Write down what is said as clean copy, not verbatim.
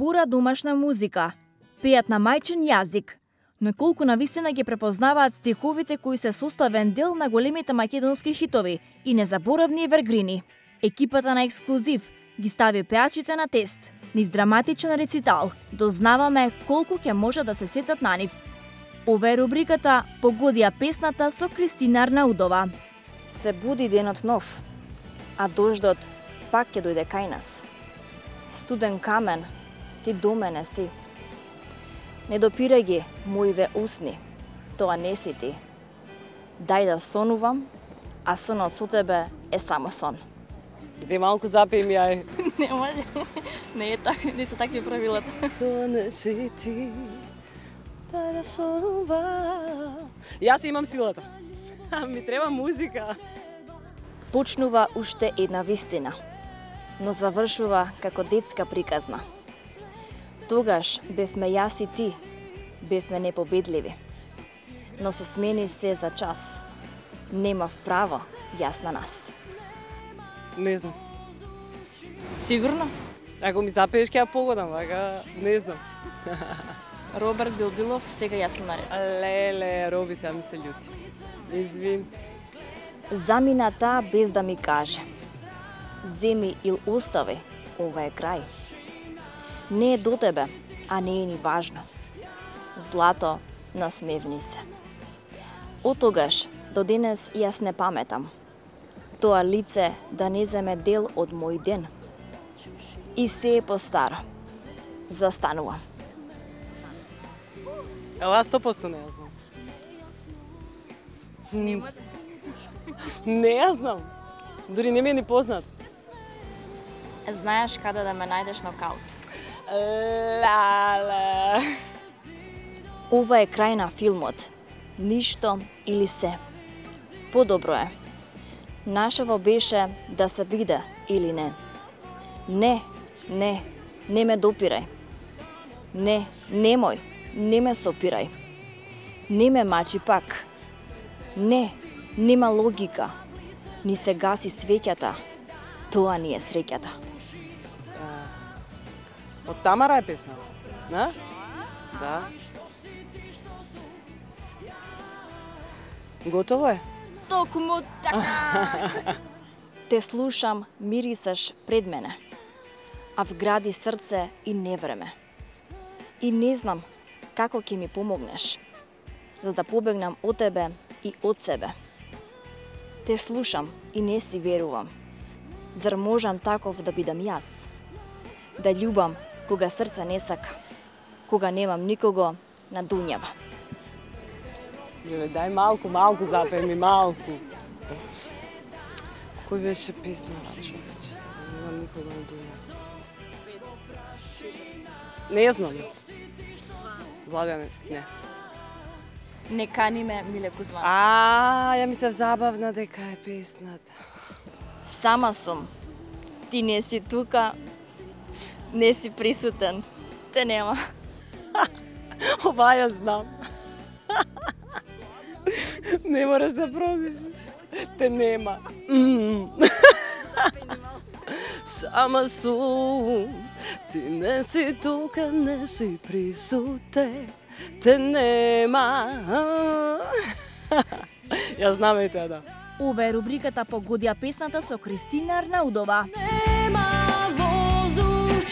твора домашна музика, пеат на мајчин јазик, но колку навистина ги препознаваат стиховите кои се составен дел на големите македонски хитови и незаборавни евергрини. Екипата на Ексклузив ги стави пеачите на тест. Низ драматичен рецитал дознаваме колку ќе може да се сетат на нив. Ова е рубриката "Погодија песната" со Кристина Арнаудова. Се буди денот нов, а дождот пак ќе дојде кај нас. Студен камен, ти до мене си. Не допирај ги моиве усни, тоа не си ти. Дај да сонувам, а сонот со тебе е само сон. Ти малку запеј ми ај. Не може. Не се такви правилата. Тоа не си ти. Дај да сонувам. Јас имам силата. Ми треба музика. Почнува уште една вистина, но завршува како детска приказна. Тогаш бевме јас и ти, бевме непобедливи. Но се смени се за час. Немав право јас на нас. Не знам. Сигурно? Ако ми запееш ќе ја погодам, вака не знам. Роберт Билбилов, сега јас сум наред. Леле, Роби сега ми се љути. Извин. Замина таа без да ми каже. Земи ил остави, ова е крај. Не е до тебе, а не е ни важно. Злато, насмевни се. Од тогаш до денес јас не паметам. Тоа лице да не земе дел од мој ден. И се е постаро. Застанувам. Ева, 100% не ја знам. Не ја знам. Дори не ми е ни познат. Знаеш каде да ме најдеш нокаут. Лале. Ова е крај на филмот. Ништо или се. Подобро е. Нашево беше да се биде или не. Не ме допирај. Не, немој, не ме сопирај. Не ме мачи пак. Не, нема логика. Ни се гаси свеќата. Тоа ни е среќата. Од Тамара е песна, не? Да. Готово е? Токму така! Те слушам, мирисаш пред мене, а вгради срце и невреме. И не знам како ќе ми помогнеш, за да побегнам од тебе и од себе. Те слушам и не си верувам. Зар можам таков да бидам јас? Да љубам кога срце не сака, кога немам никого на дуњава. Дај малку запеј ми, малку. Кој беше песнава, човече? Немам никога на дуњава. Не знам. Владеневски, не. Не кани ме, Миле Кузман. Ја мислев забавна дека е песната. Сама сум. Ти не си тука, не си присутен. Те нема. Ова ја знам. Не мораш да промислиш. Те нема. Сама сум. Ти не си тука, не си присутен. Те нема. Ја знам и те, да. Ова е рубриката "Погодија песната" со Кристина Арнаудова. Нема воздух